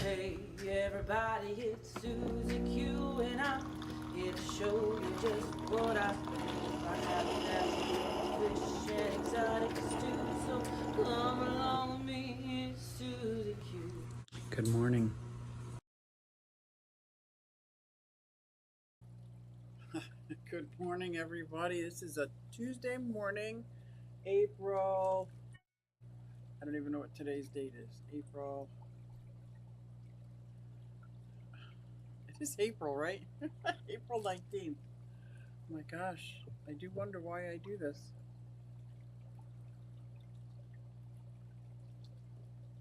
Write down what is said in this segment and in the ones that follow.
Hey everybody, it's Susie Q and I'm here to show you just what I do. I have fish and exotic stew, so come along with me, it's Susie Q. Good morning. Good morning, everybody. This is a Tuesday morning, April. I don't even know what today's date is. April. It is April, right? April 19th. Oh my gosh, I do wonder why I do this.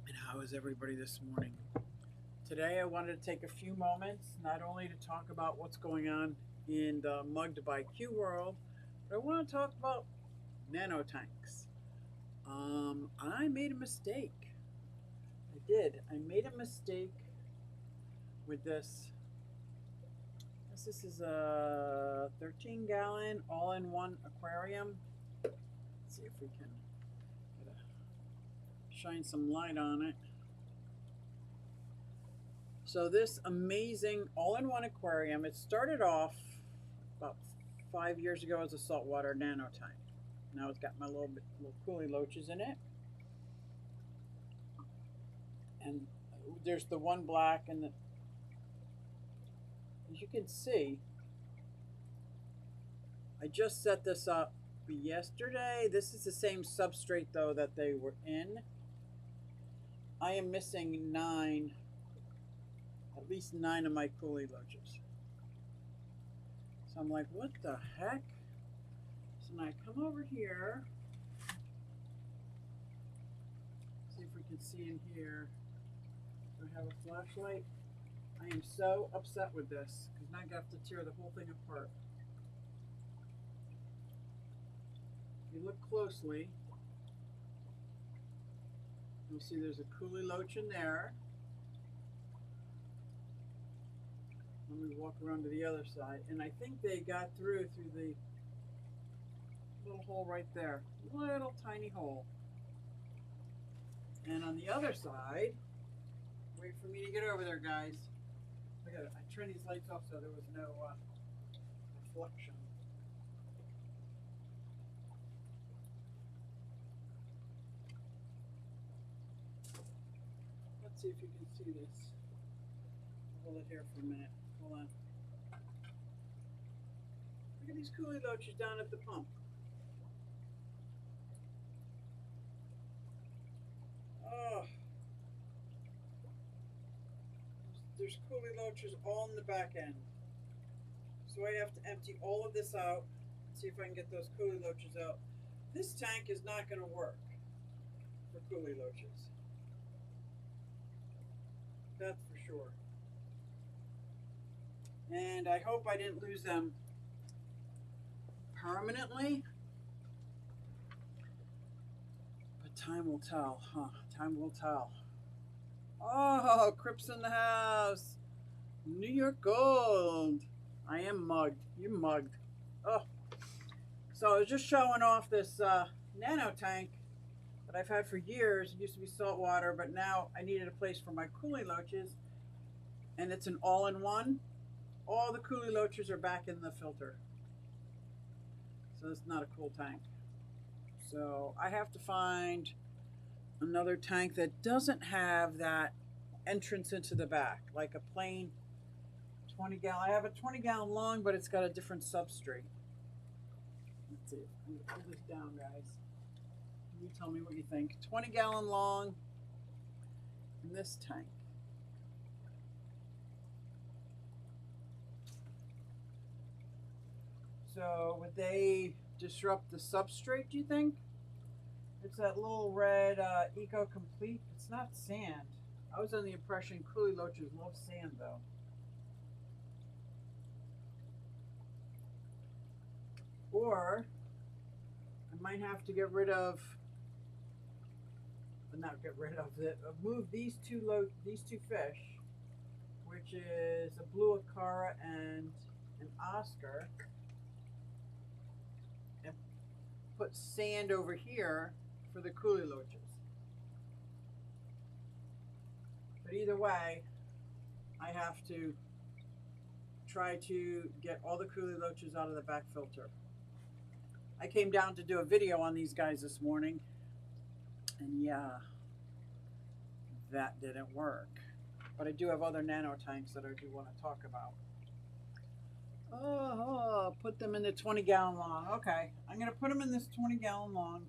And how is everybody this morning? Today, I wanted to take a few moments not only to talk about what's going on in the Mugged by Q world, but I want to talk about nano tanks. I made a mistake. I did. I made a mistake with this. This is a 13-gallon all-in-one aquarium. Let's see if we can shine some light on it. So this amazing all-in-one aquarium, it started off about 5 years ago as a saltwater nano tank. Now it's got my little coolie loaches in it. And there's the one black, and as you can see, I just set this up yesterday. This is the same substrate though that they were in. I am missing at least nine of my coolie loaches. So I'm like, what the heck? So now I come over here. See if we can see in here. Do I have a flashlight? I am so upset with this because now I have to tear the whole thing apart. If you look closely, you'll see there's a coolie loach in there. Let me walk around to the other side, and I think they got through the little hole right there. Little tiny hole. And on the other side, wait for me to get over there, guys. I turned these lights off so there was no reflection. Let's see if you can see this. Hold it here for a minute. Hold on. Look at these coolie loaches down at the pump. Oh. There's coolie loaches all in the back end. So I have to empty all of this out and see if I can get those coolie loaches out. This tank is not going to work for coolie loaches. That's for sure. And I hope I didn't lose them permanently. But time will tell, huh? Time will tell. Oh, Crips in the house. New York Gold. I am mugged. You're mugged. Oh. So I was just showing off this nano tank that I've had for years. It used to be saltwater, but now I needed a place for my coolie loaches. And it's an all-in-one. All the coolie loaches are back in the filter. So it's not a cool tank. So I have to find another tank that doesn't have that entrance into the back, like a plain 20-gallon. I have a 20-gallon long, but it's got a different substrate. Let's see. I'm going to pull this down, guys. You tell me what you think. 20-gallon long in this tank. So would they disrupt the substrate, do you think? It's that little red Eco Complete. It's not sand. I was under the impression coolie loaches love sand though. Or I might have to get rid of, but not get rid of it. Move these two fish, which is a blue Acara and an Oscar, and put sand over here for the coolie loaches. But either way, I have to try to get all the coolie loaches out of the back filter. I came down to do a video on these guys this morning, and yeah, that didn't work. But I do have other nano tanks that I do want to talk about. Oh, put them in the 20-gallon long. Okay, I'm going to put them in this 20-gallon long.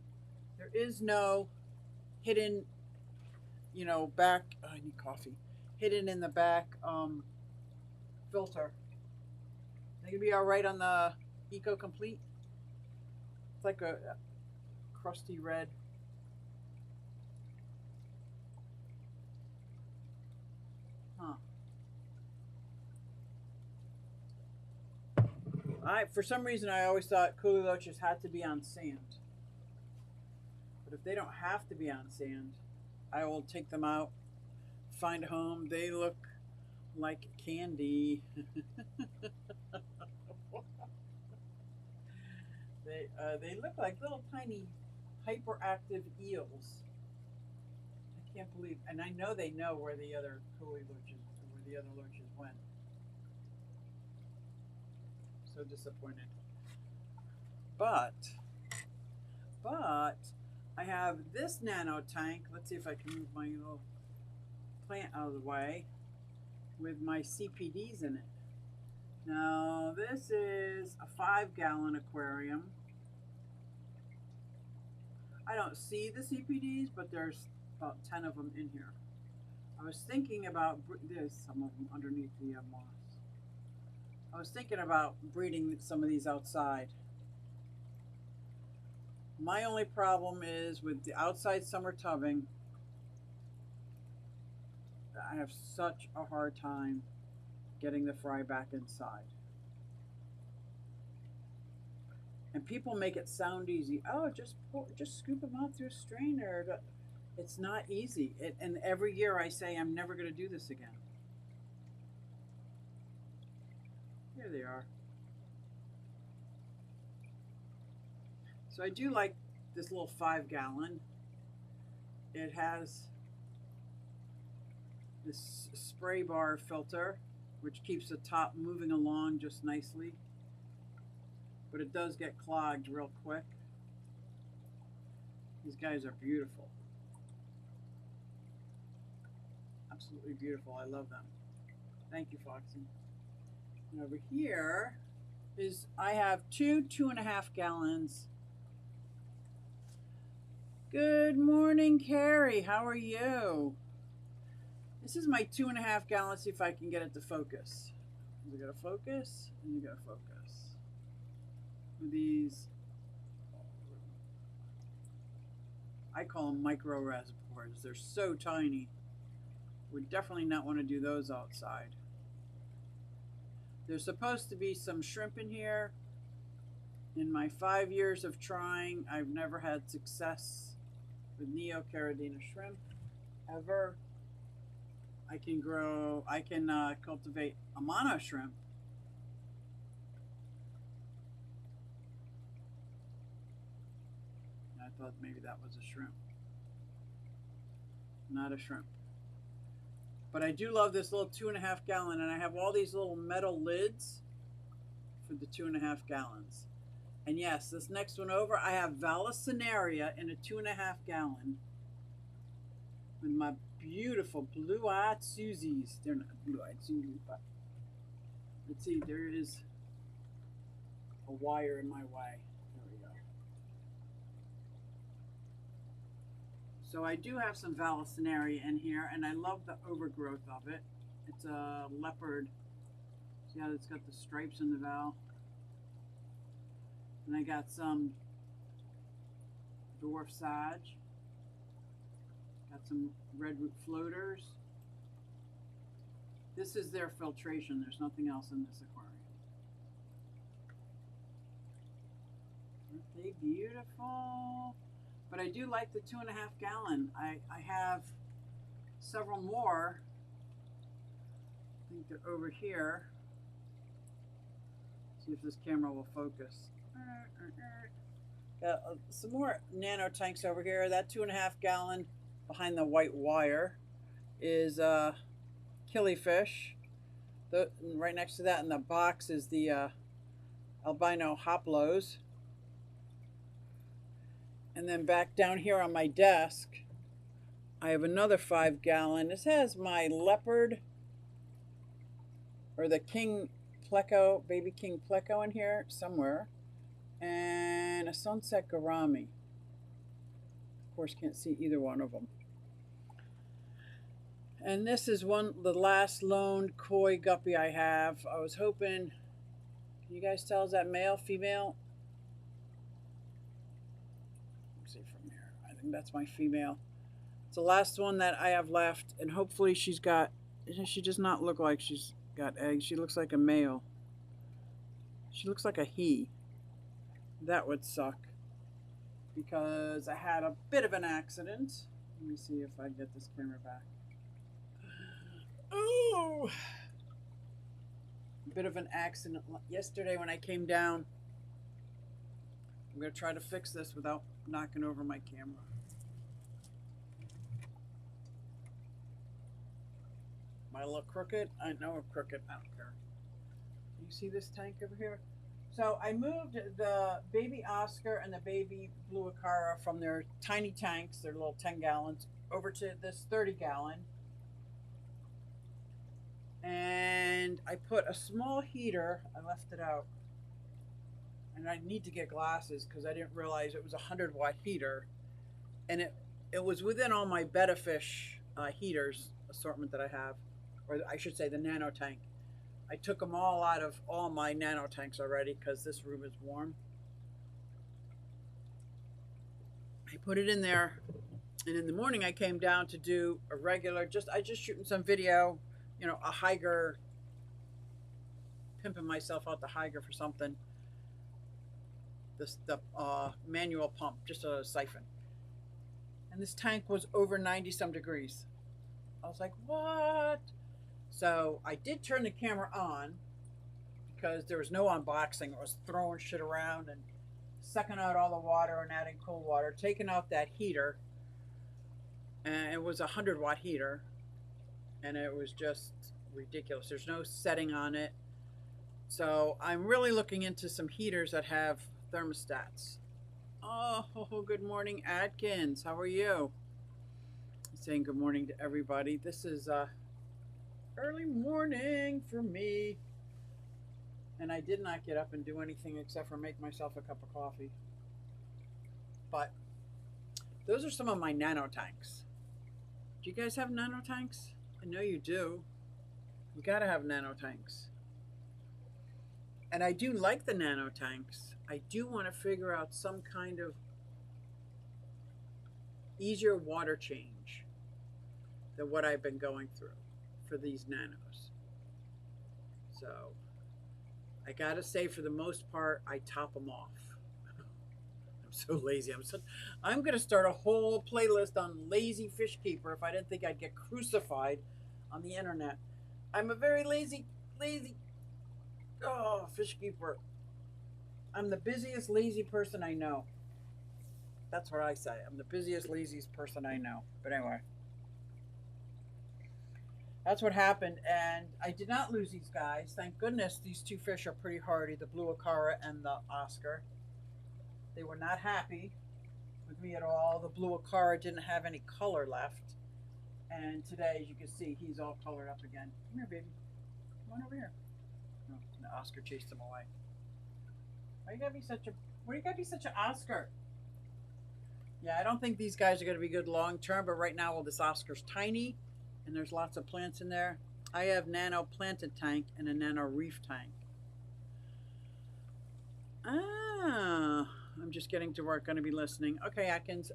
There is no hidden, you know, back, oh, I need coffee, hidden in the back filter. They can be all right on the Eco Complete. It's like a crusty red. Huh. For some reason, I always thought coolie loaches had to be on sand. But if they don't have to be on sand, I will take them out, find a home. They look like candy. They look like little tiny hyperactive eels. I can't believe, and I know they know where the other coolie loaches, where the other loaches went. So disappointed. But I have this nano tank. Let's see if I can move my little plant out of the way with my CPDs in it. Now this is a 5-gallon aquarium. I don't see the CPDs, but there's about 10 of them in here. I was thinking about, there's some of them underneath the moss. I was thinking about breeding some of these outside. My only problem is with the outside summer tubbing, I have such a hard time getting the fry back inside. And people make it sound easy. Oh, just scoop them out through a strainer. It's not easy. And every year I say I'm never going to do this again. Here they are. So I do like this little 5-gallon. It has this spray bar filter, which keeps the top moving along just nicely. But it does get clogged real quick. These guys are beautiful. Absolutely beautiful. I love them. Thank you, Foxy. And over here is, I have 2.5 gallons. Good morning, Carrie. How are you? This is my 2.5 gallons. See if I can get it to focus. Is it gonna focus? And you gotta focus. These, I call them micro reservoirs. They're so tiny. Would definitely not want to do those outside. There's supposed to be some shrimp in here. In my 5 years of trying, I've never had success with neocaridina shrimp ever. I can cultivate a mono shrimp. I thought maybe that was a shrimp. Not a shrimp. But I do love this little 2.5 gallon, and I have all these little metal lids for the 2.5 gallons. And yes, this next one over, I have Vallisneria in a 2.5 gallon with my beautiful blue-eyed Susies. They're not blue-eyed Susies, but let's see, there is a wire in my way. There we go. So I do have some Vallisneria in here, and I love the overgrowth of it. It's a leopard. See how it's got the stripes in the val? And I got some dwarf sage. Got some redroot floaters. This is their filtration. There's nothing else in this aquarium. Aren't they beautiful? But I do like the 2.5 gallon. I have several more. I think they're over here. See if this camera will focus. Got some more nano tanks over here. That 2.5 gallon behind the white wire is killifish. Right next to that in the box is the albino hoplos. And then back down here on my desk, I have another 5-gallon. This has my leopard, or the king pleco, baby king pleco in here somewhere, and a sunset gourami. Of course, can't see either one of them. And this is the last lone koi guppy I have. I was hoping, can you guys tell, is that male, female? Let's see from here. I think that's my female. It's the last one that I have left, and hopefully she does not look like she's got eggs. She looks like a male. She looks like a he. That would suck, because I had a bit of an accident. Let me see if I get this camera back. Oh, a bit of an accident yesterday when I came down. I'm going to try to fix this without knocking over my camera. Am I a little crooked? I know I'm crooked. I don't care. You see this tank over here? So I moved the baby Oscar and the baby blue Acara from their tiny tanks, their little 10 gallons, over to this 30-gallon. And I put a small heater. I left it out. And I need to get glasses because I didn't realize it was a 100-watt heater. And it was within all my Betta Fish heaters assortment that I have. Or I should say the nano tank. I took them all out of all my nano tanks already because this room is warm. I put it in there, and in the morning I came down to do a regular, I just shooting some video, you know, a Higer, pimping myself out the Higer for something. The manual pump, just a siphon. And this tank was over 90 some degrees. I was like, what? So I did turn the camera on because there was no unboxing. It was throwing shit around and sucking out all the water and adding cold water, taking out that heater. And it was a 100-watt heater. And it was just ridiculous. There's no setting on it. So I'm really looking into some heaters that have thermostats. Oh, good morning, Atkins. How are you? I'm saying good morning to everybody. This is early morning for me, and I did not get up and do anything except for make myself a cup of coffee. But those are some of my nano tanks. Do you guys have nano tanks? I know you do. You gotta have nano tanks. And I do like the nano tanks. I do want to figure out some kind of easier water change than what I've been going through for these nanos. So I gotta say, for the most part, I top them off. I'm so lazy. I'm gonna start a whole playlist on lazy fish keeper if I didn't think I'd get crucified on the internet. I'm a very lazy fish keeper. I'm the busiest lazy person I know. That's what I say. I'm the busiest, laziest person I know. But anyway, that's what happened, and I did not lose these guys. Thank goodness. These two fish are pretty hardy, the blue Acara and the Oscar. They were not happy with me at all. The blue Acara didn't have any color left, and today, as you can see, he's all colored up again. Come here, baby. Come on over here. No, the Oscar chased him away. Why you gotta be such an Oscar? Yeah, I don't think these guys are gonna be good long term, but right now, well, this Oscar's tiny, and there's lots of plants in there. I have nano planted tank and a nano reef tank. I'm just getting to work. Gonna be listening. Okay, Atkins.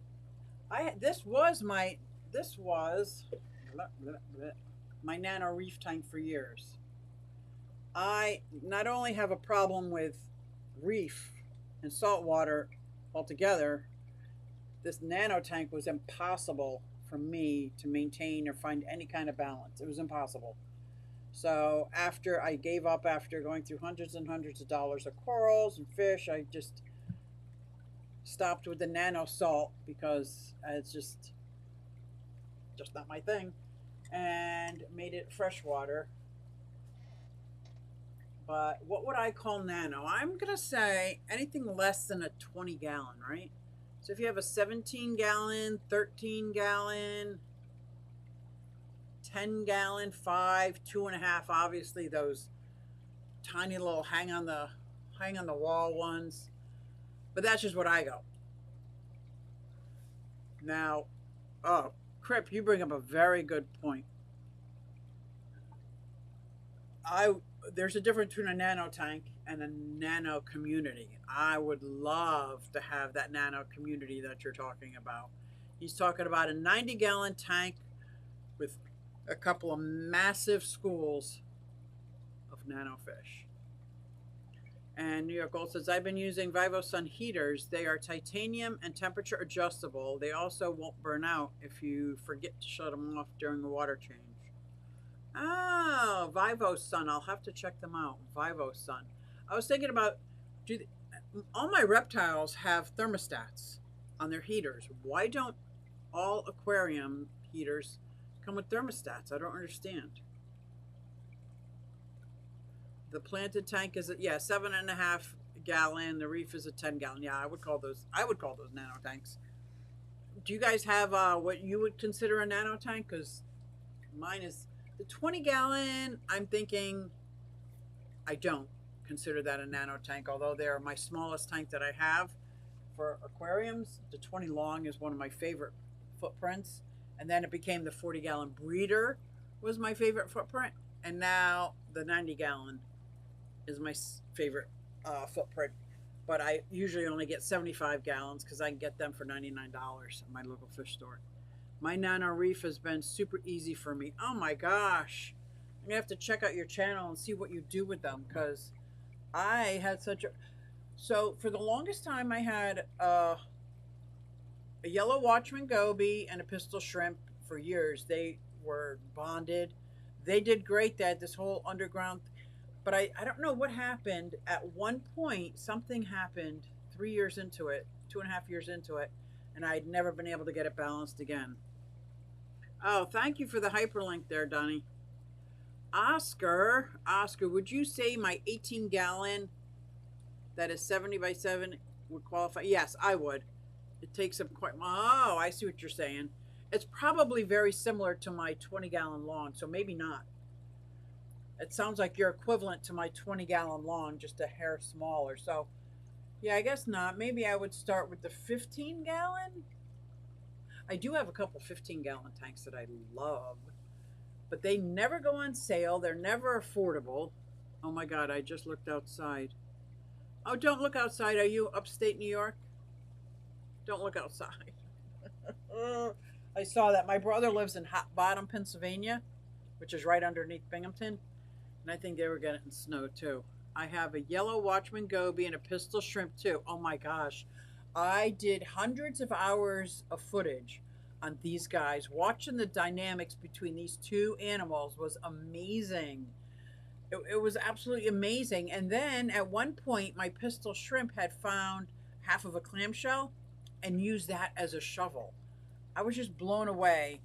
This was my nano reef tank for years. I not only have a problem with reef and salt water altogether, this nano tank was impossible for me to maintain or find any kind of balance. It was impossible. So after I gave up, after going through hundreds and hundreds of dollars of corals and fish, I just stopped with the nano salt because it's just not my thing. and made it freshwater. But what would I call nano? I'm going to say anything less than a 20 gallon, right? So if you have a 17 gallon, 13 gallon, 10 gallon, 5, 2.5, obviously those tiny little hang on the wall ones. But that's just what I go. Now, oh, Crip, you bring up a very good point. There's a difference between a nano tank and a nano community. I would love to have that nano community that you're talking about. He's talking about a 90-gallon tank with a couple of massive schools of nano fish. And New York Gold says, I've been using VivoSun heaters. They are titanium and temperature adjustable. They also won't burn out if you forget to shut them off during the water change. Oh, VivoSun. I'll have to check them out. VivoSun. I was thinking about, all my reptiles have thermostats on their heaters. Why don't all aquarium heaters come with thermostats? I don't understand. The planted tank is 7.5 gallon. The Reef is a 10 gallon. Yeah, I would call those nano tanks. Do you guys have what you would consider a nano tank? Because mine is the 20 gallon. I'm thinking I don't consider that a nano tank, although they're my smallest tank that I have for aquariums. The 20 long is one of my favorite footprints, and then it became the 40 gallon breeder was my favorite footprint, and now the 90 gallon is my favorite footprint. But I usually only get 75 gallons because I can get them for $99 at my local fish store. My Nano Reef has been super easy for me. Oh my gosh. I'm going to have to check out your channel and see what you do with them, because I had such a... So for the longest time I had a yellow Watchman goby and a pistol shrimp for years. They were bonded. They did great. They had this whole underground... But I don't know what happened. At one point, something happened 3 years into it, 2.5 years into it, and I'd never been able to get it balanced again. Oh, thank you for the hyperlink there, Donnie. Oscar, would you say my 18 gallon that is 70 by 7 would qualify? Yes, I would. It takes up quite... Oh, I see what you're saying. It's probably very similar to my 20 gallon long, so maybe not. It sounds like you're equivalent to my 20 gallon long, just a hair smaller. So, yeah, I guess not. Maybe I would start with the 15 gallon. I do have a couple 15 gallon tanks that I love, but they never go on sale. They're never affordable. Oh my God, I just looked outside. Oh, don't look outside. Are you upstate New York? Don't look outside. I saw that. My brother lives in Hot Bottom, Pennsylvania, which is right underneath Binghamton. And I think they were getting snow too. I have a yellow Watchman goby and a pistol shrimp too. Oh my gosh. I did hundreds of hours of footage on these guys. Watching the dynamics between these two animals was amazing. It was absolutely amazing. And then at one point, my pistol shrimp had found half of a clamshell and used that as a shovel. I was just blown away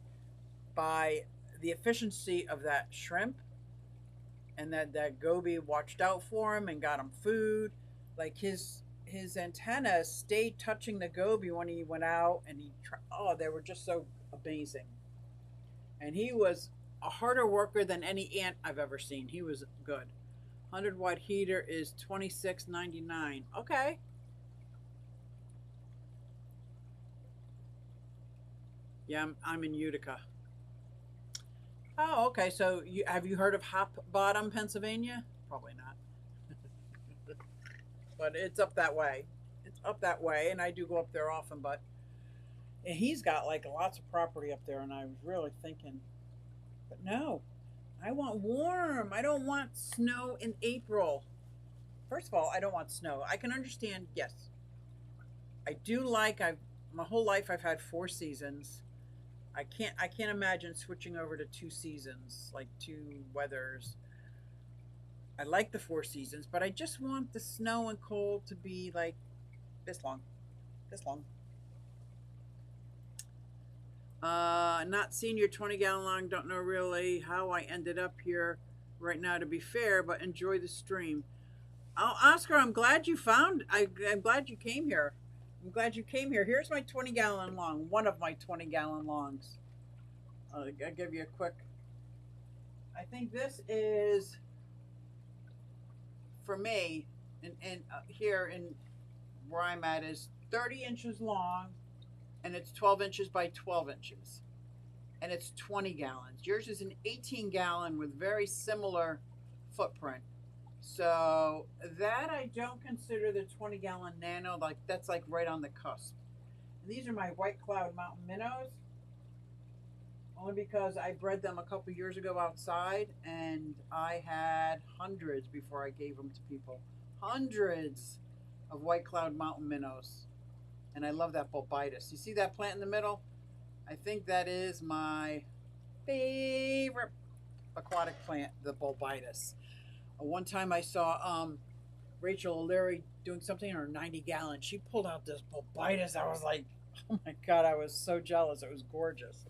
by the efficiency of that shrimp. And that goby watched out for him and got him food. Like his antenna stayed touching the goby when he went out, and they were just so amazing. And he was a harder worker than any ant I've ever seen. He was good. 100-watt heater is $26.99. Okay. Yeah, I'm in Utica. Oh, okay. So have you heard of Hop Bottom, Pennsylvania? Probably not. But it's up that way. It's up that way, and I do go up there often. But he's got like lots of property up there, and I was really thinking, but no, I want warm. I don't want snow in April. First of all, I don't want snow. I can understand. Yes, I do like. My whole life I've had 4 seasons. I can't imagine switching over to 2 seasons, like 2 weathers. I like the 4 seasons, but I just want the snow and cold to be like this long. Not seen your 20-gallon long. Don't know really how I ended up here right now, to be fair, but enjoy the stream. Oh, Oscar, I'm glad you found. I'm glad you came here. I'm glad you came here. Here's my 20-gallon long. One of my 20-gallon longs. I'll give you a quick. I think this is for me, and here in where I'm at is 30 inches long, and it's 12 inches by 12 inches, and it's 20 gallons. Yours is an 18-gallon with very similar footprint. So that I don't consider the 20-gallon Nano, like that's like right on the cusp. And these are my White Cloud Mountain Minnows, only because I bred them a couple years ago outside, and I had hundreds before I gave them to people. Hundreds of White Cloud Mountain Minnows. And I love that bulbitis. You see that plant in the middle? I think that is my favorite aquatic plant, the bulbitis. One time I saw Rachel O'Leary doing something in her 90-gallon. She pulled out this bulbitis. I was like, oh my God, I was so jealous. It was gorgeous.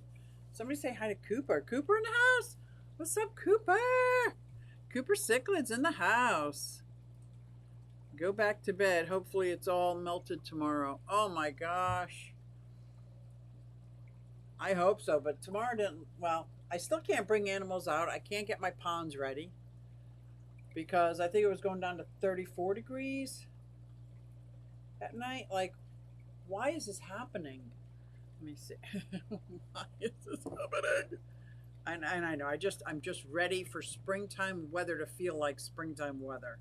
Somebody say hi to Cooper. Cooper in the house? What's up, Cooper? Cooper Cichlids in the house. Go back to bed. Hopefully it's all melted tomorrow. Oh my gosh. I hope so, but tomorrow didn't. Well, I still can't bring animals out. I can't get my ponds ready because I think it was going down to 34 degrees at night. Like, why is this happening? Let me see. Why is this happening? And I know, I'm just ready for springtime weather to feel like springtime weather.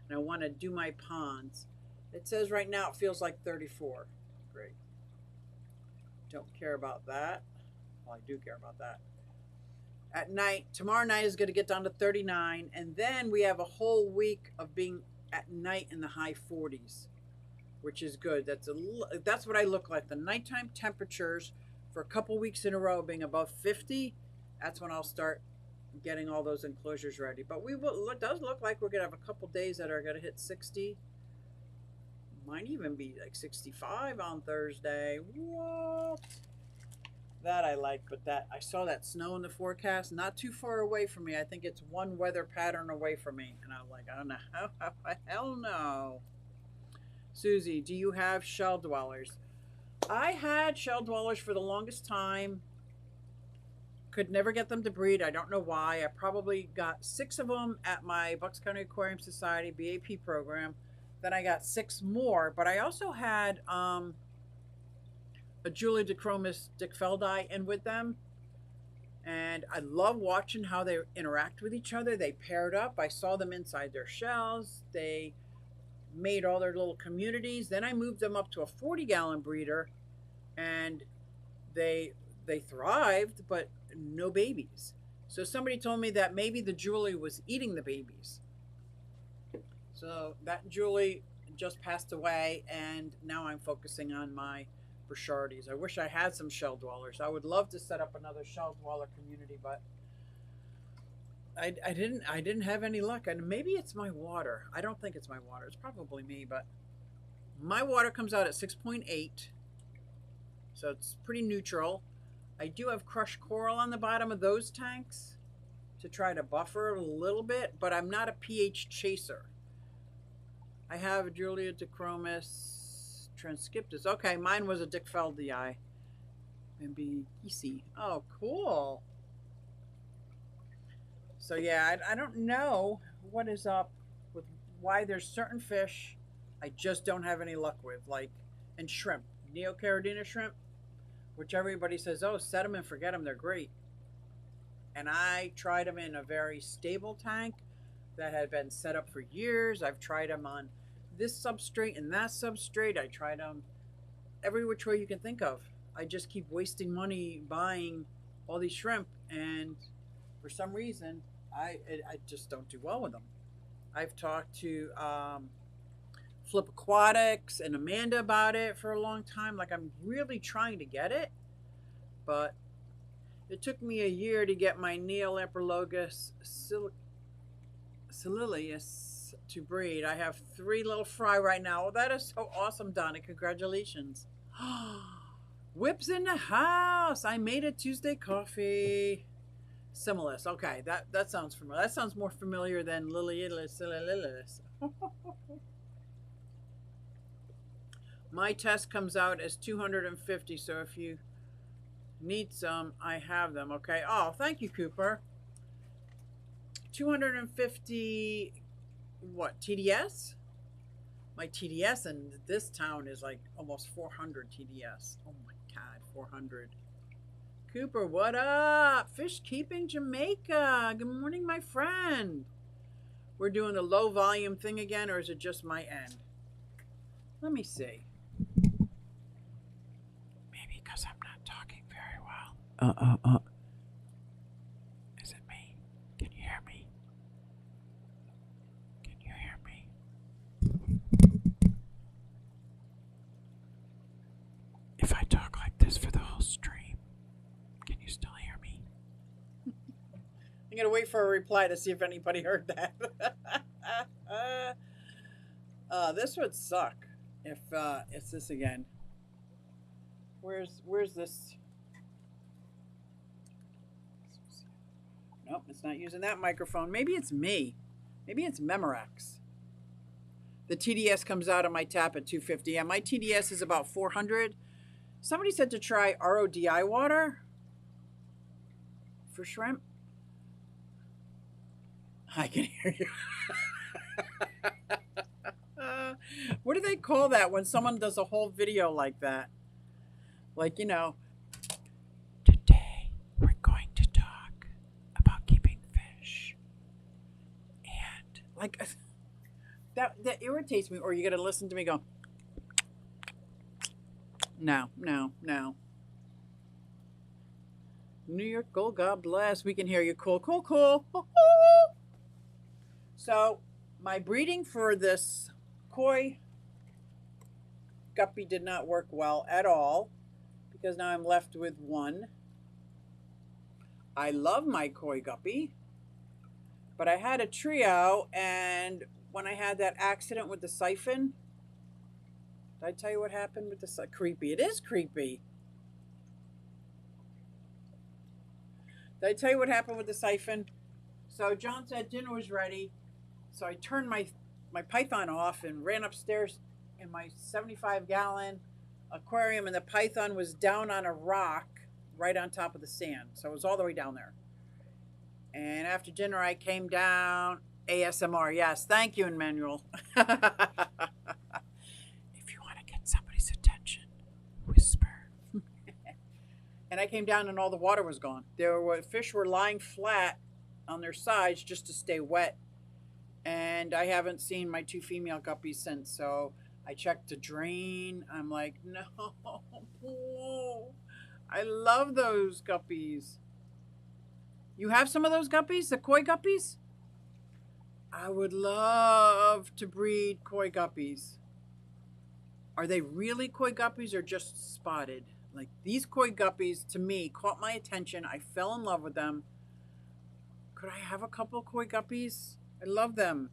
And I want to do my ponds. It says right now it feels like 34. Great. Don't care about that. Well, I do care about that. At night, tomorrow night is going to get down to 39, and then we have a whole week of being at night in the high 40s, which is good. That's what I look like. The nighttime temperatures for a couple weeks in a row being above 50. That's when I'll start getting all those enclosures ready. But it does look like we're gonna have a couple days that are gonna hit 60. Might even be like 65 on Thursday. What? That I like, but that I saw that snow in the forecast, not too far away from me. I think it's one weather pattern away from me, and I'm like, I don't know how hell no. Susie, do you have shell dwellers? I had shell dwellers for the longest time. Could never get them to breed. I don't know why. I probably got 6 of them at my Bucks County Aquarium Society BAP program. Then I got 6 more, but I also had a Julia Dichromis dickfeldi in with them. And I love watching how they interact with each other. They paired up. I saw them inside their shells. They made all their little communities. Then I moved them up to a 40-gallon breeder, and they thrived, but no babies. So somebody told me that maybe the Julie was eating the babies. So that Julie just passed away, and now I'm focusing on my Burchardies. I wish I had some shell dwellers. I would love to set up another shell dweller community, but I didn't have any luck. And maybe it's my water. I don't think it's my water. It's probably me, but my water comes out at 6.8, so it's pretty neutral. I do have crushed coral on the bottom of those tanks to try to buffer a little bit, but I'm not a pH chaser. I have Julia Dichromis transcriptus. Okay, mine was a dickfeldii. Maybe easy. Oh, cool. So yeah, I don't know what is up with why there's certain fish I just don't have any luck with, like, and shrimp, Neocaridina shrimp, which everybody says, oh, set them and forget them, they're great. And I tried them in a very stable tank that had been set up for years. I've tried them on this substrate and that substrate. I tried them every which way you can think of. I just keep wasting money buying all these shrimp, and for some reason, I just don't do well with them. I've talked to Flip Aquatics and Amanda about it for a long time. Like, I'm really trying to get it, but it took me a year to get my Neolamprologus Sililius to breed. I have 3 little fry right now. Well, that is so awesome, Donna. Congratulations. Whip's in the house. I made a Tuesday coffee. Similis. Okay, that sounds familiar. That sounds more familiar than Lililis. My test comes out as 250, so if you need some, I have them. Okay. Oh, thank you, Cooper. 250. What, TDS? My TDS in this town is like almost 400 TDS. Oh my God, 400. Cooper, what up? Fish Keeping Jamaica. Good morning, my friend. We're doing a low volume thing again, or is it just my end? Let me see. Maybe because I'm not talking very well. Is it me? Can you hear me? Can you hear me? If I talk like this for the whole stream, can you still hear me? I'm going to wait for a reply to see if anybody heard that. This would suck if it's this again. Where's this? Nope, it's not using that microphone. Maybe it's me. Maybe it's Memorex. The TDS comes out of my tap at 250. Yeah, my TDS is about 400. Somebody said to try RODI water for shrimp. I can hear you. What do they call that when someone does a whole video like that? Like, you know, today we're going to talk about keeping fish. And like that irritates me. Or you got to listen to me go, no. New York Gold, God bless. We can hear you. Cool. So my breeding for this koi guppy did not work well at all, because now I'm left with one. I love my koi guppy, but I had a trio, and when I had that accident with the siphon, did I tell you what happened with the siphon? Creepy. It is creepy. Did I tell you what happened with the siphon? So John said dinner was ready, so I turned my python off and ran upstairs in my 75-gallon aquarium, and the python was down on a rock right on top of the sand. So it was all the way down there. And after dinner, I came down. ASMR, yes. Thank you, Emmanuel. If you want to get somebody's attention, whisper. And I came down and all the water was gone. Fish were lying flat on their sides just to stay wet. And I haven't seen my two female guppies since. So I checked the drain. I'm like, no. I love those guppies. You have some of those guppies, the koi guppies? I would love to breed koi guppies. Are they really koi guppies or just spotted? Like, these koi guppies, to me, caught my attention. I fell in love with them. Could I have a couple of koi guppies? I love them.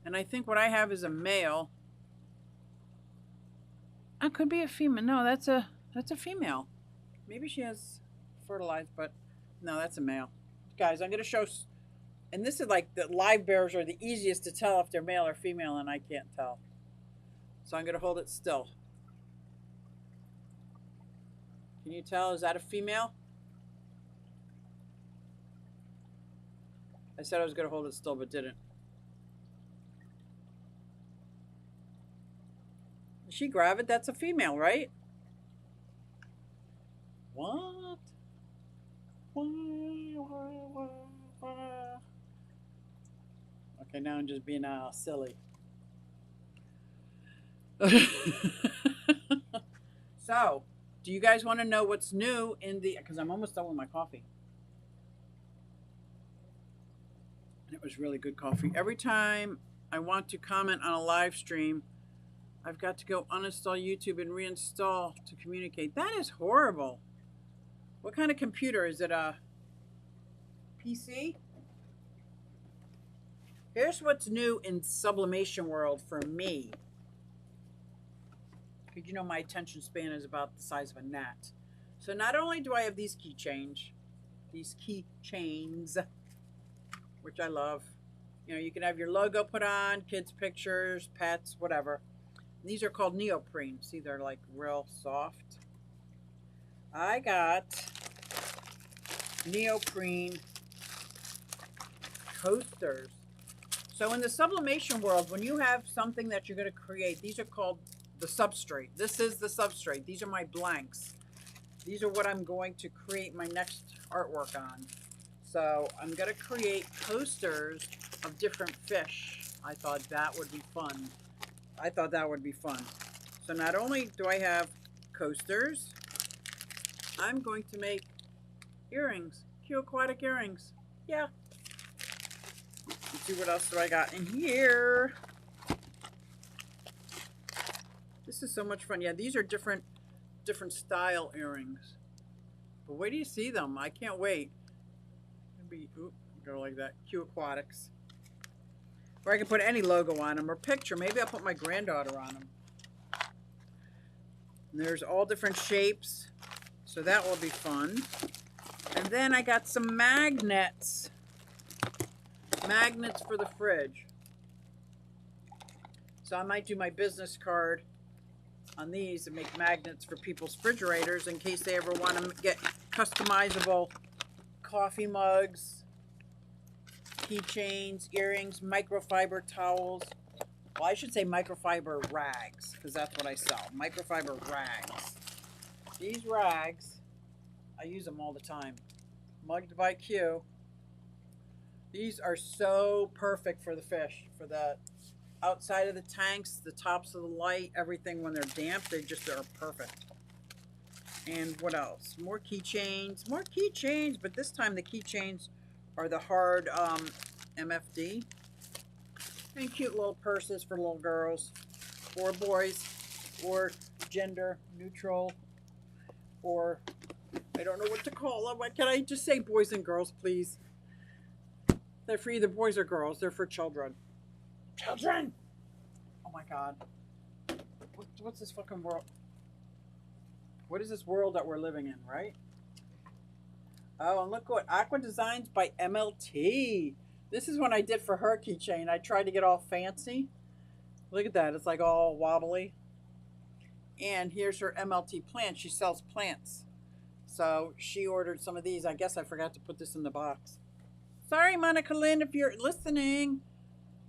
And I think what I have is a male. That could be a female. No, that's a female. Maybe she has fertilized, but no, that's a male. Guys, I'm going to show, and this is like the live bears are the easiest to tell if they're male or female, and I can't tell. So I'm going to hold it still. Can you tell? Is that a female? I said I was going to hold it still, but didn't. Did she grab it? That's a female, right? What? Okay, now I'm just being silly. So, do you guys want to know what's new in the... Because I'm almost done with my coffee. And it was really good coffee. Every time I want to comment on a live stream, I've got to go uninstall YouTube and reinstall to communicate. That is horrible. What kind of computer? Is it a PC? Here's what's new in sublimation world for me. because you know my attention span is about the size of a gnat. So not only do I have these keychains, which I love. You know, you can have your logo put on, kids' pictures, pets, whatever. These are called neoprene. See, they're like real soft. I got neoprene coasters. So in the sublimation world, when you have something that you're going to create, these are called the substrate. This is the substrate. These are my blanks. These are what I'm going to create my next artwork on. So I'm going to create coasters of different fish. I thought that would be fun. So not only do I have coasters, I'm going to make earrings, cute aquatic earrings. Yeah. Let's see what else do I got in here. This is so much fun. Yeah, these are different style earrings. But wait till you see them. I can't wait. Maybe, go like that. Q Aquatics. Or I can put any logo on them or picture. Maybe I'll put my granddaughter on them. And there's all different shapes. So that will be fun. And then I got some magnets. Magnets for the fridge. So I might do my business card on these and make magnets for people's refrigerators in case they ever want to get customizable coffee mugs, keychains, earrings, microfiber towels. Well, I should say microfiber rags because that's what I sell. Microfiber rags. These rags, I use them all the time. Mugged by Q. These are so perfect for the fish, for the outside of the tanks, the tops of the light, everything when they're damp, they just are perfect. And what else? More keychains, but this time the keychains are the hard MFD. And cute little purses for little girls or boys or gender neutral or I don't know what to call them. What can I just say boys and girls, please? They're for either boys or girls. They're for children. Children! Oh my God. What's this fucking world? What is this world that we're living in, right? Oh, and look what Aqua Designs by MLT. This is one I did for her keychain. I tried to get all fancy. Look at that. It's like all wobbly. And here's her MLT plant. She sells plants. So she ordered some of these. I guess I forgot to put this in the box. Sorry, Monica Lynn, if you're listening.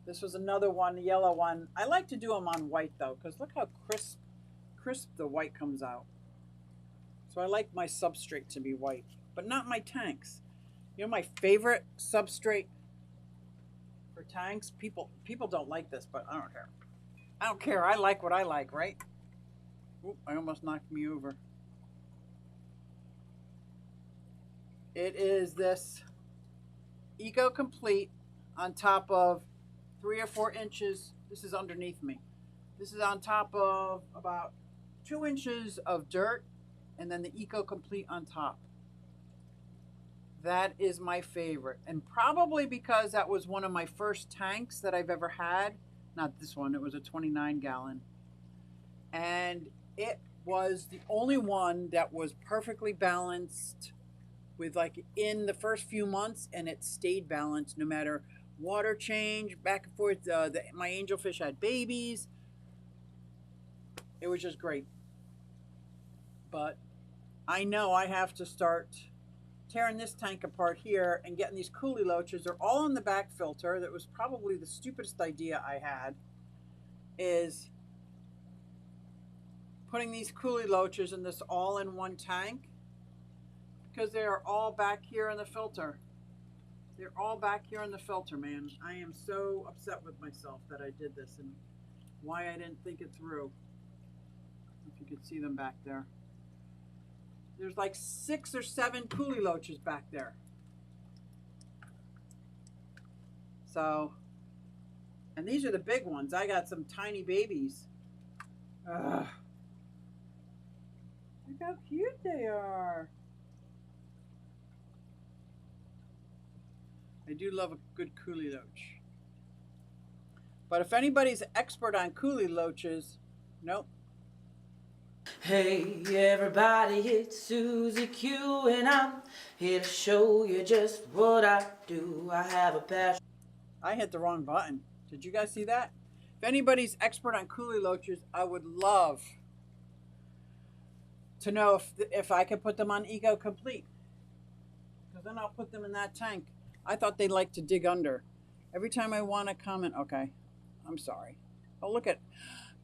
This was another one, the yellow one. I like to do them on white, though, because look how crisp the white comes out. So I like my substrate to be white, but not my tanks. You know my favorite substrate for tanks? People don't like this, but I don't care. I don't care. I like what I like, right? Oop, I almost knocked me over. It is this Eco Complete on top of 3 or 4 inches. This is underneath me. This is on top of about 2 inches of dirt and then the Eco Complete on top. That is my favorite. And probably because that was one of my first tanks that I've ever had. Not this one, it was a 29 gallon. And it was the only one that was perfectly balanced with like in the first few months, and it stayed balanced no matter water change, back and forth. My angelfish had babies. It was just great. But I know I have to start tearing this tank apart here and getting these coolie loaches. They're all in the back filter. That was probably the stupidest idea I had, is putting these coolie loaches in this all-in-one tank, because they are all back here in the filter. They're all back here in the filter, man. I am so upset with myself that I did this and why I didn't think it through. If you could see them back there. There's like 6 or 7 coolie loaches back there. So, and these are the big ones. I got some tiny babies. Ugh. Look how cute they are. I do love a good coolie loach. But if anybody's expert on coolie loaches, nope. Hey everybody, it's Susie Q and I'm here to show you just what I do. I have a passion. I hit the wrong button. Did you guys see that? If anybody's expert on coolie loaches, I would love to know if I can put them on Eco Complete. Because then I'll put them in that tank. I thought they like to dig under. Every time I want to comment, okay, I'm sorry. Oh, look at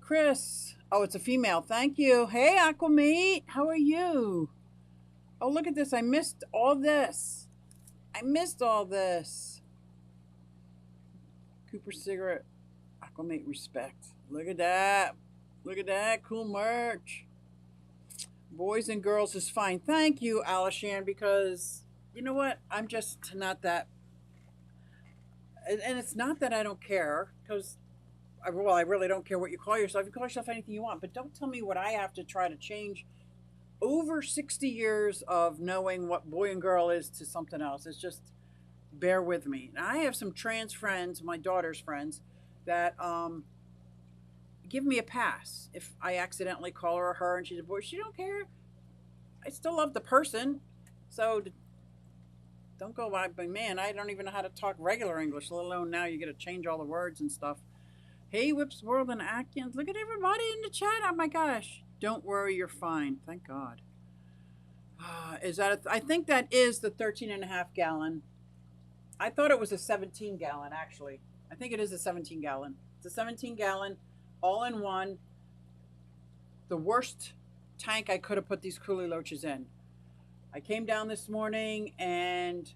Chris. Oh, it's a female. Thank you. Hey, Aquamate. How are you? Oh, look at this. I missed all this. I missed all this. Cooper Cigarette. Aquamate respect. Look at that. Look at that. Cool merch. Boys and girls is fine. Thank you, Alishan, because you know what? I'm just not that. And it's not that I don't care, because, well, I really don't care what you call yourself. You call yourself anything you want, but don't tell me what I have to try to change. Over 60 years of knowing what boy and girl is to something else. It's just, bear with me. Now, I have some trans friends, my daughter's friends, that give me a pass if I accidentally call her a her and she's a boy. She don't care. I still love the person. So don't go by, but man, I don't even know how to talk regular English, let alone now you got to change all the words and stuff. Hey, Whips World and Atkins. Look at everybody in the chat. Oh my gosh. Don't worry, you're fine. Thank God. Is that I think that is the 13.5 gallon. I thought it was a 17 gallon, actually. I think it is a 17 gallon. It's a 17 gallon, all in one. The worst tank I could have put these coolie loaches in. I came down this morning and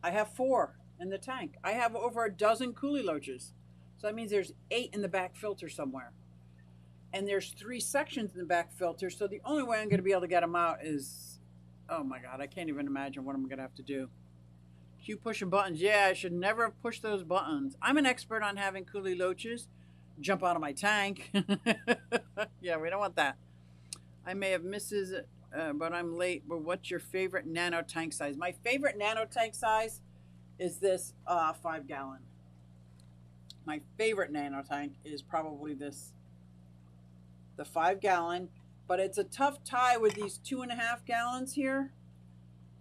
I have 4 in the tank. I have over a dozen coolie loaches. So that means there's 8 in the back filter somewhere. And there's 3 sections in the back filter. So the only way I'm going to be able to get them out is, oh my God, I can't even imagine what I'm going to have to do. Keep pushing buttons. Yeah, I should never have pushed those buttons. I'm an expert on having coolie loaches jump out of my tank. Yeah, we don't want that. I may have missed it, but I'm late. But what's your favorite nano tank size? My favorite nano tank size is this 5 gallon. My favorite nano tank is probably this, the 5 gallon, but it's a tough tie with these 2.5 gallons here.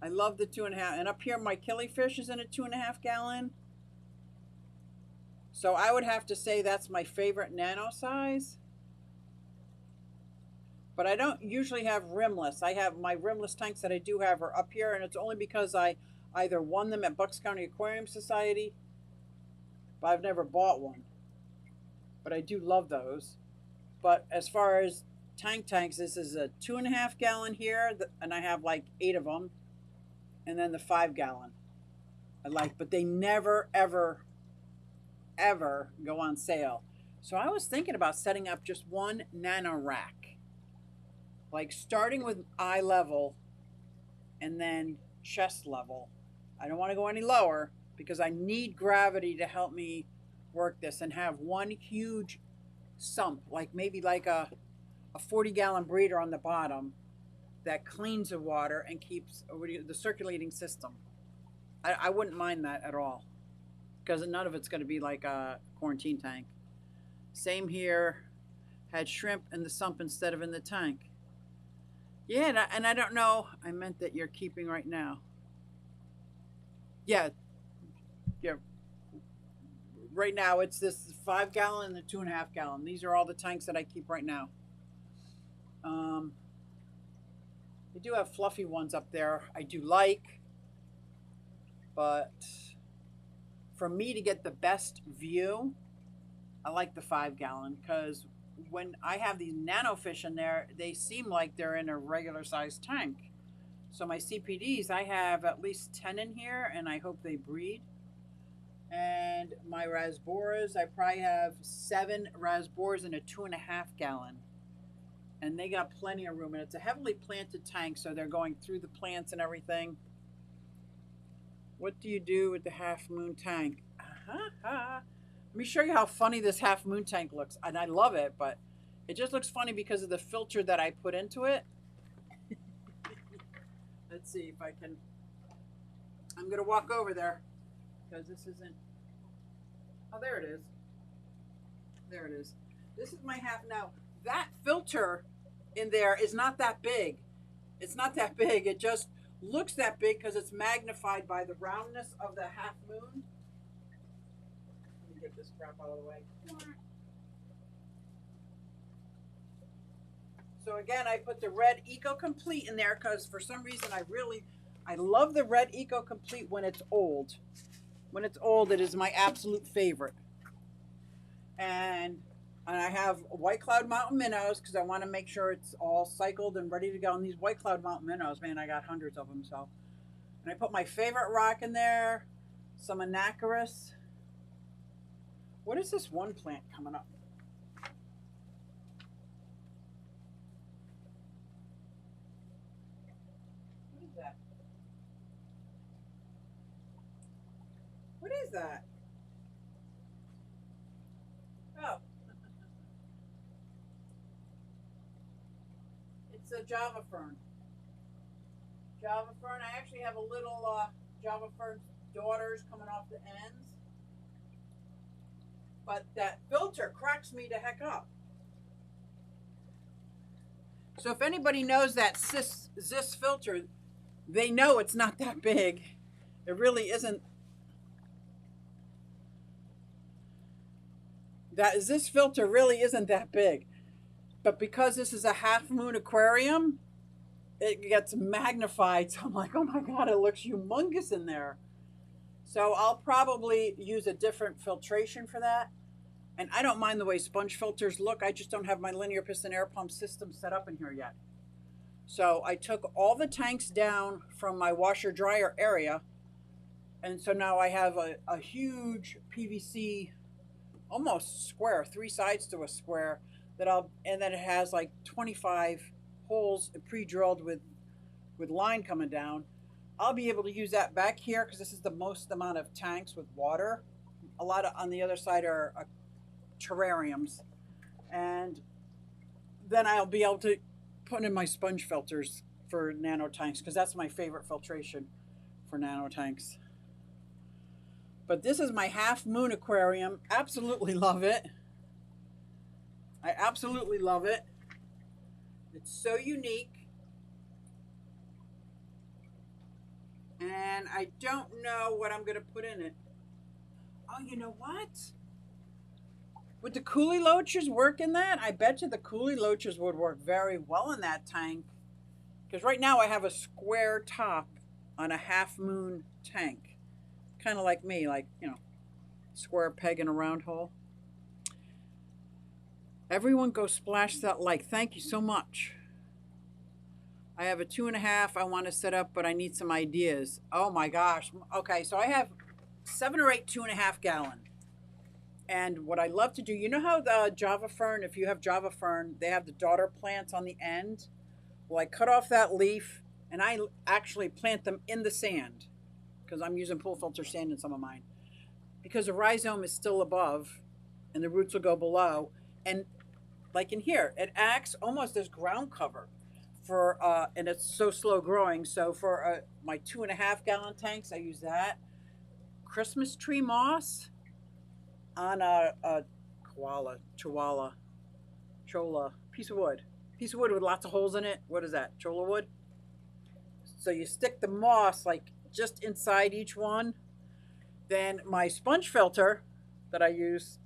I love the 2.5, and up here my killifish is in a 2.5 gallon. So I would have to say that's my favorite nano size. But I don't usually have rimless. I have my rimless tanks that I do have are up here, and it's only because I either won them at Bucks County Aquarium Society, but I've never bought one. But I do love those. But as far as tanks, this is a 2.5 gallon here, and I have like 8 of them. And then the 5 gallon I like, but they never, ever, ever go on sale. So I was thinking about setting up just one nano rack, like starting with eye level and then chest level. I don't want to go any lower because I need gravity to help me work this, and have one huge sump, like maybe like a 40 gallon breeder on the bottom that cleans the water and keeps the circulating system. I wouldn't mind that at all, because none of it's going to be like a quarantine tank. Same here. Had shrimp in the sump instead of in the tank. Yeah, and I don't know. I meant that you're keeping right now. Yeah. Right now it's this 5 gallon and the 2.5 gallon. These are all the tanks that I keep right now. They do have fluffy ones up there I do like, but for me to get the best view, I like the 5 gallon, because when I have these nano fish in there, they seem like they're in a regular sized tank. So my CPDs, I have at least 10 in here, and I hope they breed. And my rasboras, I probably have 7 rasboras in a 2.5 gallon. And they got plenty of room, and it's a heavily planted tank, so they're going through the plants and everything. What do you do with the half moon tank? Let me show you how funny this half moon tank looks. And I love it, but it just looks funny because of the filter that I put into it. Let's see if I can. I'm going to walk over there because this isn't. Oh, there it is. There it is. This is my half. Now, that filter in there is not that big. It's not that big. It just looks that big because it's magnified by the roundness of the half moon. Let me get this crap out of the way. So again, I put the red Eco Complete in there because for some reason I love the red Eco Complete when it's old. When it's old, it is my absolute favorite. And I have White Cloud Mountain Minnows because I want to make sure it's all cycled and ready to go. And these White Cloud Mountain Minnows, man, I got hundreds of them. So, and I put my favorite rock in there, some Anacharis. What is this one plant coming up? What is that? What is that? Oh. It's a Java Fern. Java Fern. I actually have a little Java Fern daughters coming off the ends. But that filter cracks me the heck up. So if anybody knows that Zis filter, they know it's not that big. It really isn't. That Zis filter really isn't that big. But because this is a half moon aquarium, it gets magnified. So I'm like, oh my God, it looks humongous in there. So I'll probably use a different filtration for that. And I don't mind the way sponge filters look. I just don't have my linear piston air pump system set up in here yet. So I took all the tanks down from my washer dryer area. And so now I have a huge PVC, almost square, 3 sides to a square, and then it has like 25 holes pre-drilled with line coming down. I'll be able to use that back here because this is the most amount of tanks with water. A lot of on the other side are terrariums, and then I'll be able to put in my sponge filters for nano tanks because that's my favorite filtration for nano tanks. But this is my half moon aquarium. Absolutely love it. I absolutely love it. It's so unique. And I don't know what I'm going to put in it. Oh, you know what? Would the coolie loaches work in that? I bet you the coolie loaches would work very well in that tank. Because right now I have a square top on a half moon tank. Kind of like me, like, you know, square peg in a round hole. Everyone go splash that like. Thank you so much. I have a 2.5 I want to set up, but I need some ideas. Oh my gosh. Okay, so I have 7 or 8 2.5 gallon. And what I love to do, you know how the Java Fern, if you have Java Fern, they have the daughter plants on the end? Well, I cut off that leaf and I actually plant them in the sand because I'm using pool filter sand in some of mine. Because the rhizome is still above and the roots will go below. And like in here, it acts almost as ground cover for, and it's so slow growing. So for my 2.5 gallon tanks, I use that. Christmas tree moss on a cholla piece of wood with lots of holes in it. What is that? Cholla wood. So you stick the moss like just inside each one. Then my sponge filter that I use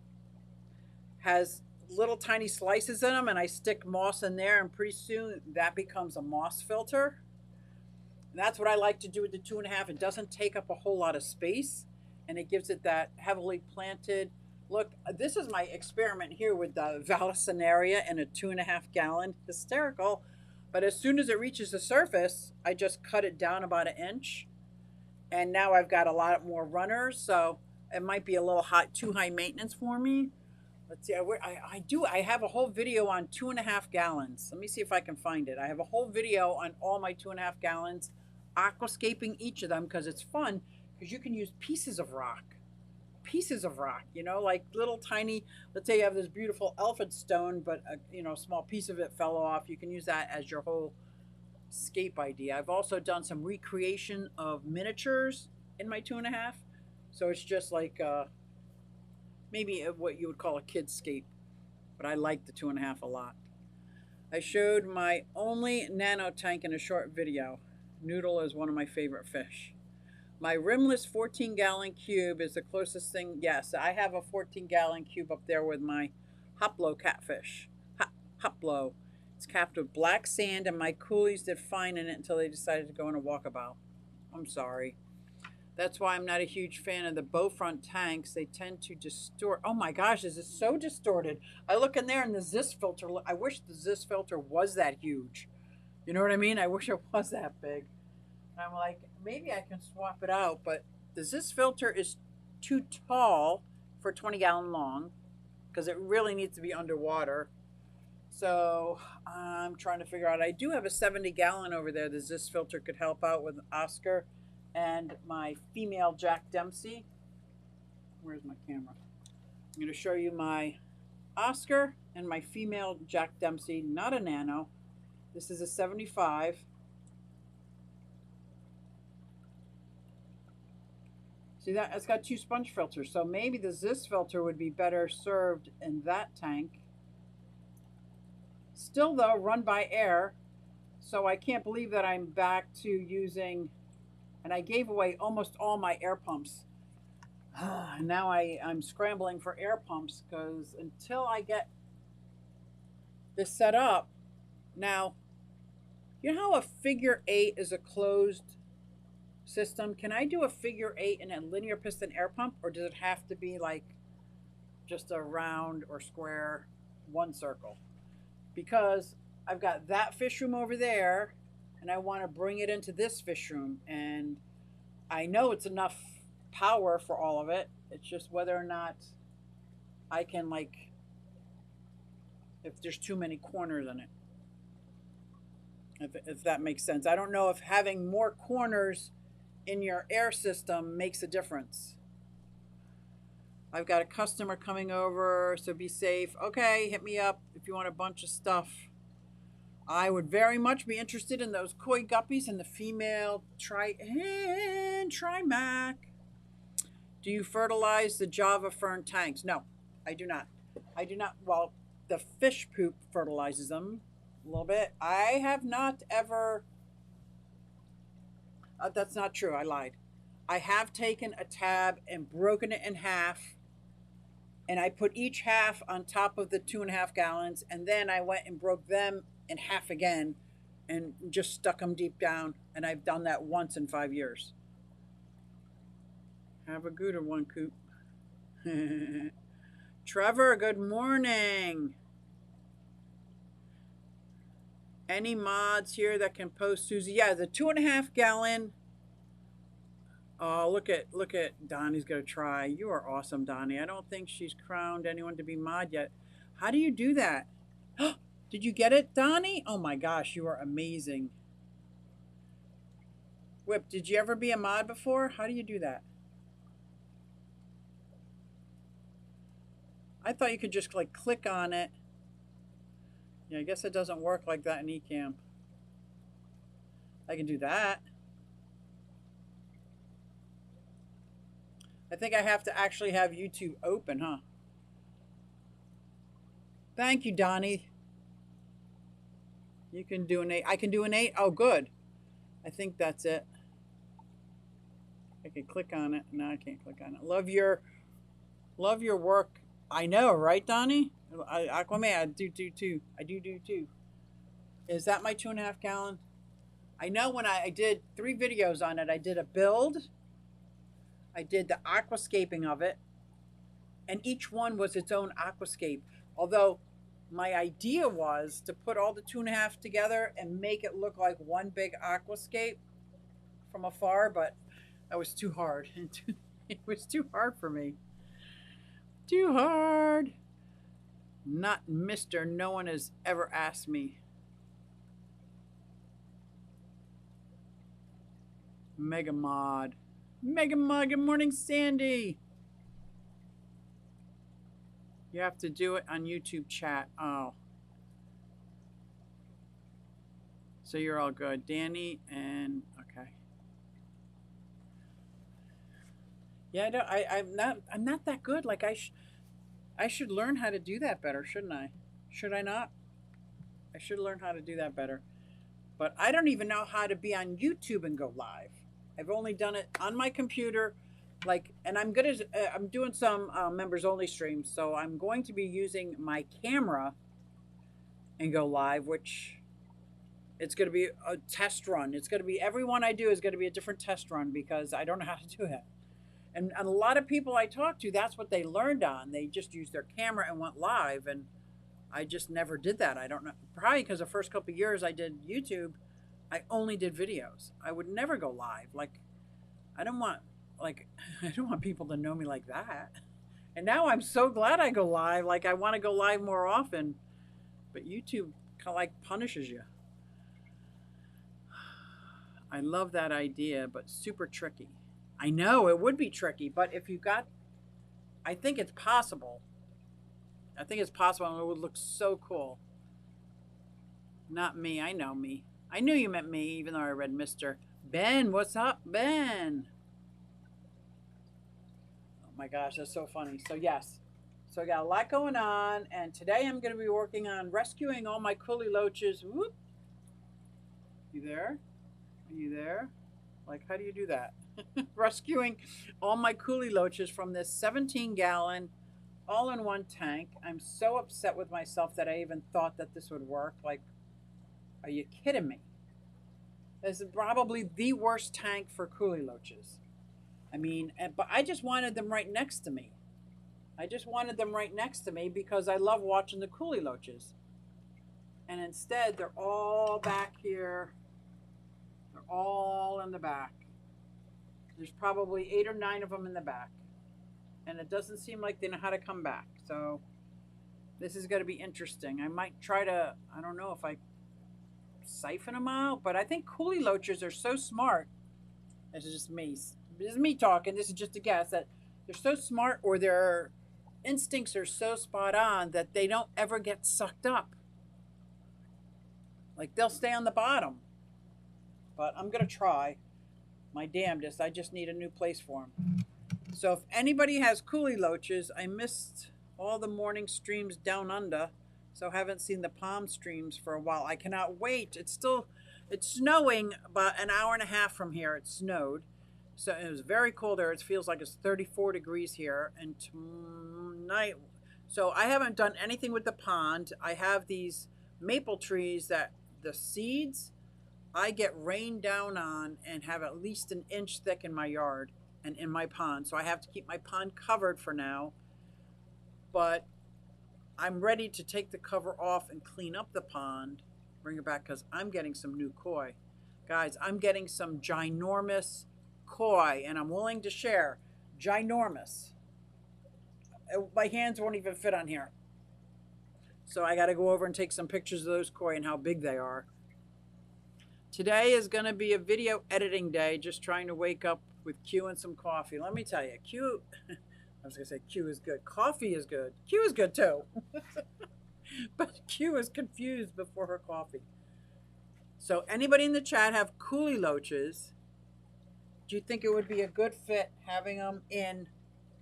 has little tiny slices in them, and I stick moss in there, and pretty soon that becomes a moss filter. And that's what I like to do with the 2.5. It doesn't take up a whole lot of space, and it gives it that heavily planted look. This is my experiment here with the Vallisneria in a 2.5 gallon. Hysterical. But as soon as it reaches the surface, I just cut it down about 1 inch. And now I've got a lot more runners, so it might be a little too high maintenance for me. Let's see, I have a whole video on 2.5 gallons. Let me see if I can find it. I have a whole video on all my 2.5 gallons, aquascaping each of them because it's fun because you can use pieces of rock, you know, like little tiny, let's say you have this beautiful elephant stone, but you know, a small piece of it fell off. You can use that as your whole scape idea. I've also done some recreation of miniatures in my 2.5. So it's just like maybe what you would call a kid's scape, but I like the 2.5 a lot. I showed my only nano tank in a short video. Noodle is one of my favorite fish. My rimless 14-gallon cube is the closest thing. Yes, I have a 14-gallon cube up there with my hoplo catfish. Hoplo. It's capped with black sand, and my coolies did fine in it until they decided to go on a walkabout. I'm sorry. That's why I'm not a huge fan of the bow front tanks. They tend to distort. Oh my gosh, this is so distorted. I look in there and the Zis filter, I wish the Zis filter was that huge. You know what I mean? I wish it was that big. And I'm like, maybe I can swap it out, but the Zis filter is too tall for 20-gallon long because it really needs to be underwater. So I'm trying to figure out. I do have a 70-gallon over there. The Zis filter could help out with Oscar and my female Jack Dempsey. Where's my camera? I'm going to show you my Oscar and my female Jack Dempsey, not a nano. This is a 75. See that? It's got 2 sponge filters, so maybe the Zis filter would be better served in that tank. Still though, run by air, so I can't believe that I'm back to using, and I gave away almost all my air pumps. Now I'm scrambling for air pumps because until I get this set up. Now, you know how a figure 8 is a closed system? Can I do a figure 8 in a linear piston air pump, or does it have to be like just a round or square one circle? Because I've got that fish room over there and I want to bring it into this fish room, and I know it's enough power for all of it. It's just whether or not I can, like, if there's too many corners in it, if that makes sense. I don't know if having more corners in your air system makes a difference. I've got a customer coming over, so be safe. Okay, hit me up if you want a bunch of stuff. I would very much be interested in those koi guppies and the female Trimac. Do you fertilize the Java Fern tanks? No, I do not. I do not. Well, the fish poop fertilizes them a little bit. I have not ever. That's not true. I lied. I have taken a tab and broken it in half, and I put each half on top of the 2.5 gallons, and then I went and broke them in half again and just stuck them deep down, and I've done that once in 5 years. Have a good one, Coop. Trevor, good morning. Any mods here that can post Susie? Yeah, the 2.5 gallon. Oh, look at Donnie's gonna try. You are awesome, Donnie. I don't think she's crowned anyone to be mod yet. How do you do that? Did you get it, Donnie? Oh my gosh, you are amazing. Whip, did you ever be a mod before? How do you do that? I thought you could just like click on it. Yeah, I guess it doesn't work like that in eCam. I can do that. I think I have to actually have YouTube open, huh? Thank you, Donnie. You can do an 8. I can do an 8. Oh, good. I think that's it. I can click on it. No, I can't click on it. Love your work. I know, right, Donnie? Aquaman, I do too. I do too. Is that my 2.5 gallon? I know when I did 3 videos on it. I did a build. I did the aquascaping of it, and each one was its own aquascape. Although my idea was to put all the 2.5 together and make it look like one big aquascape from afar, but that was too hard. It was too hard for me. Too hard. Not Mr. No one has ever asked me. Mega Mod. Mega Mod, good morning, Sandy. You have to do it on YouTube chat. Oh. So you're all good. Danny and okay. Yeah, I'm not that good. Like I should learn how to do that better, shouldn't I? Should I not? I should learn how to do that better. But I don't even know how to be on YouTube and go live. I've only done it on my computer, and I'm I'm doing some members only streams, so I'm going to be using my camera and go live, which it's going to be a test run. It's going to be every one I do is going to be a different test run because I don't know how to do it. And a lot of people I talk to, that's what they learned on. They just used their camera and went live, and I just never did that. I don't know. Probably because the first couple of years I did YouTube, I only did videos. I would never go live. I don't want I don't want people to know me like that. And now I'm so glad I go live. I want to go live more often. But YouTube kind of punishes you. I love that idea, but super tricky. I know it would be tricky, but if you got, I think it's possible. I think it's possible, and it would look so cool. Not me. I know me. I knew you meant me, even though I read Mr. Ben. What's up, Ben? Oh my gosh, that's so funny. So yes, so I got a lot going on, and today I'm going to be working on rescuing all my coolie loaches. Whoop. You there? Are you there? How do you do that? Rescuing all my coolie loaches from this 17-gallon all-in-one tank. I'm so upset with myself that I even thought that this would work. Are you kidding me? This is probably the worst tank for coolie loaches. I mean, but I just wanted them right next to me. I just wanted them right next to me because I love watching the coolie loaches. And instead, they're all back here. They're all in the back. There's probably 8 or 9 of them in the back. And it doesn't seem like they know how to come back. So this is going to be interesting. I might try to, I don't know if I siphon them out, but I think coolie loaches are so smart. This is just me. This is me talking. This is just a guess that they're so smart, or their instincts are so spot on that they don't ever get sucked up. They'll stay on the bottom. But I'm going to try my damnedest. I just need a new place for them. So if anybody has coolie loaches, I missed all the morning streams down under, so haven't seen the palm streams for a while. I cannot wait. It's snowing about an hour and a half from here. It snowed. So it was very cold there. It feels like it's 34 degrees here. And tonight, so I haven't done anything with the pond. I have these maple trees that the seeds I get rained down on and have at least an inch thick in my yard and in my pond. So I have to keep my pond covered for now. But I'm ready to take the cover off and clean up the pond, bring it back, because I'm getting some new koi. Guys, I'm getting some ginormous koi, and I'm willing to share. Ginormous. My hands won't even fit on here. So I got to go over and take some pictures of those koi and how big they are. Today is going to be a video editing day, just trying to wake up with Q and some coffee. Let me tell you, Q, I was going to say Q is good. Coffee is good. Q is good too. But Q is confused before her coffee. So anybody in the chat have coolie loaches? Do you think it would be a good fit having them in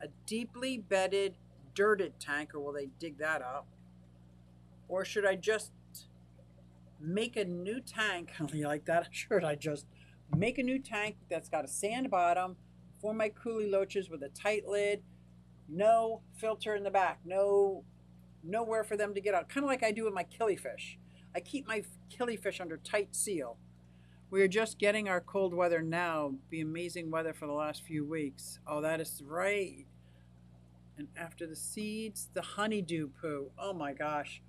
a deeply bedded, dirted tank, or will they dig that up? Or should I just make a new tank? You like that? Should I just make a new tank that's got a sand bottom for my coolie loaches with a tight lid, no filter in the back, nowhere for them to get out, kind of like I do with my killifish. I keep my killifish under tight seal. We are just getting our cold weather now. Be amazing weather for the last few weeks. Oh, that is right. And after the seeds, the honeydew poo. Oh my gosh.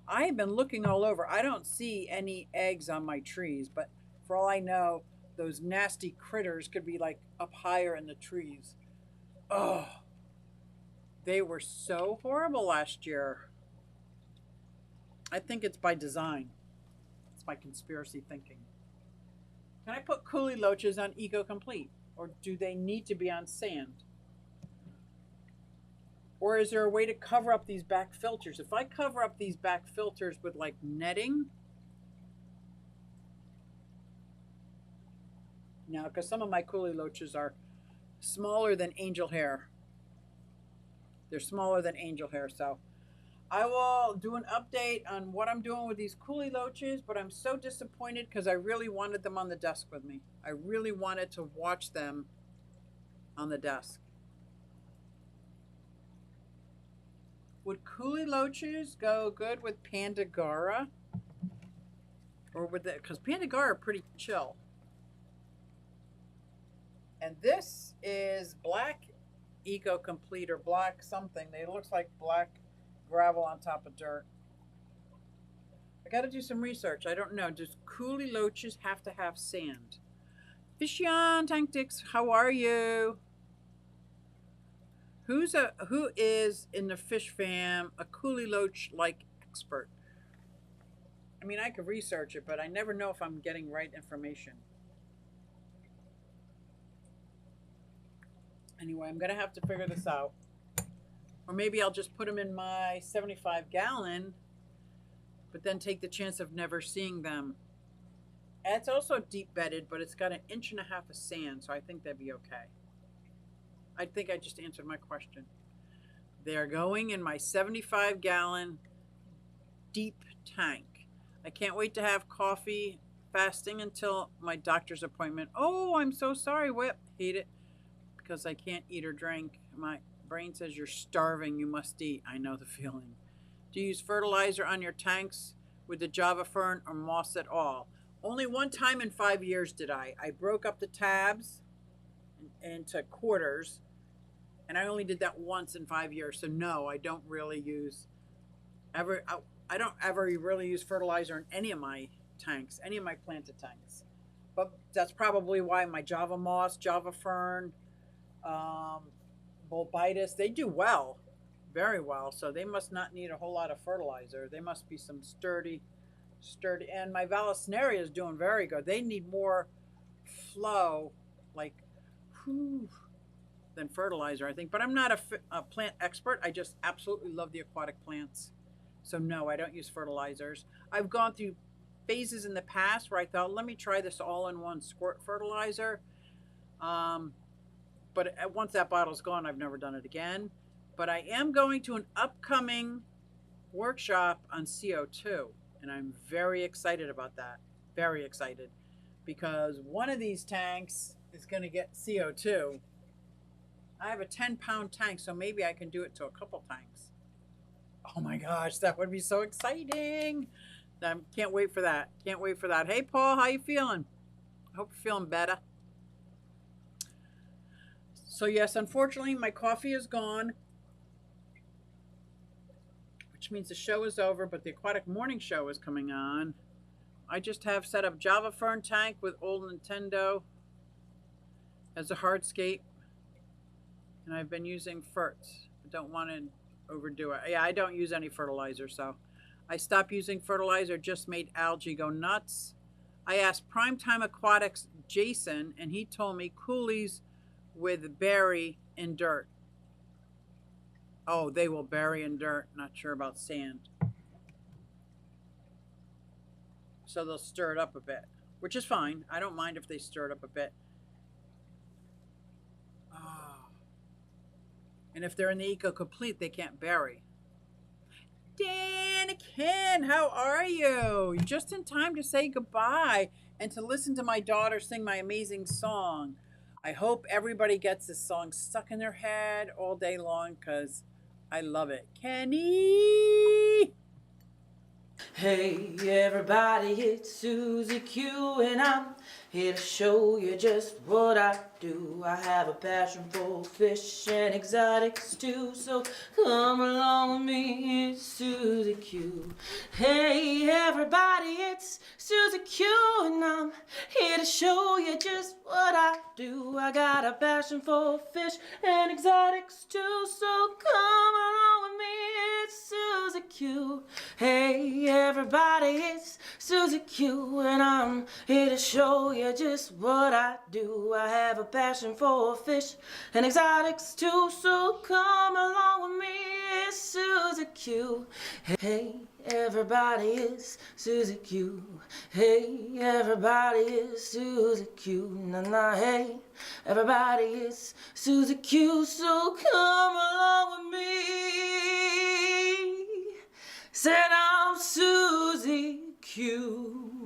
I have been looking all over. I don't see any eggs on my trees, but for all I know, those nasty critters could be up higher in the trees. Oh, they were so horrible last year. I think it's by design. It's my conspiracy thinking. Can I put coolie loaches on Eco Complete, or do they need to be on sand? Or is there a way to cover up these back filters? If I cover up these back filters with netting, now, because some of my coolie loaches are smaller than angel hair. They're smaller than angel hair, so I will do an update on what I'm doing with these coolie loaches, but I'm so disappointed because I really wanted them on the desk with me. I really wanted to watch them on the desk. Would coolie loaches go good with Pandagara? Or would they, because Pandagara are pretty chill. And this is black Eco Complete or black something. It looks like black gravel on top of dirt. I got to do some research. I don't know. Does coolie loaches have to have sand? Fishion Tanktix, how are you? Who is in the fish fam a coolie loach like expert? I mean, I could research it, but I never know if I'm getting right information. Anyway, I'm going to have to figure this out. Or maybe I'll just put them in my 75-gallon, but then take the chance of never seeing them. And it's also deep bedded, but it's got 1.5 inches of sand, so I think that'd be okay. I think I just answered my question. They're going in my 75-gallon deep tank. I can't wait to have coffee fasting until my doctor's appointment. Oh, I'm so sorry, Whip. Hate it because I can't eat or drink. My brain says you're starving, you must eat. I know the feeling. Do you use fertilizer on your tanks with the Java Fern or moss at all? Only one time in 5 years did I. I broke up the tabs into quarters, and I only did that once in 5 years. So no, I don't really use I don't ever really use fertilizer in any of my tanks, any of my planted tanks. But that's probably why my Java moss, Java Fern, Bulbitis, they do well, very well. So they must not need a whole lot of fertilizer. They must be some sturdy, and my Vallisneria is doing very good. They need more flow, like, than fertilizer, I think. But I'm not a plant expert. I just absolutely love the aquatic plants. So no, I don't use fertilizers. I've gone through phases in the past where I thought, let me try this all-in-one squirt fertilizer. But once that bottle's gone, I've never done it again. But I am going to an upcoming workshop on CO2, and I'm very excited about that. Very excited, because one of these tanks is going to get CO2. I have a 10-pound tank, so maybe I can do it to a couple tanks. Oh my gosh, that would be so exciting. I can't wait for that. Can't wait for that. Hey, Paul, how you feeling? I hope you're feeling better. So yes, unfortunately, my coffee is gone, which means the show is over, but the aquatic morning show is coming on. I just have set up Java Fern tank with old Nintendo as a hardscape, and I've been using ferts. I don't want to overdo it. Yeah, I don't use any fertilizer, so I stopped using fertilizer, just made algae go nuts. I asked Primetime Aquatics Jason, and he told me coolies with bury in dirt. Oh, they will bury in dirt. Not sure about sand. So they'll stir it up a bit, which is fine. I don't mind if they stir it up a bit. And if they're in the Eco Complete, they can't bury. Danikin, how are you? You're just in time to say goodbye and to listen to my daughter sing my amazing song. I hope everybody gets this song stuck in their head all day long because I love it. Kenny! Hey everybody, it's Susie Q and I'm here to show you just what I do. I have a passion for fish and exotics too, so come along with me, it's Susie Q. Hey everybody, it's Susie Q and I'm here to show you just what I do. I got a passion for fish and exotics too, so come along with me, it's Susie Q. Hey everybody, it's Susie Q and I'm here to show you just what I do. I have a passion for fish and exotics too, so come along with me, it's Susie Q. Hey everybody, it's Susie Q. Hey everybody, it's Susie Q. Na na, hey everybody, it's Susie Q, so come along with me. Said I'm Susie Q.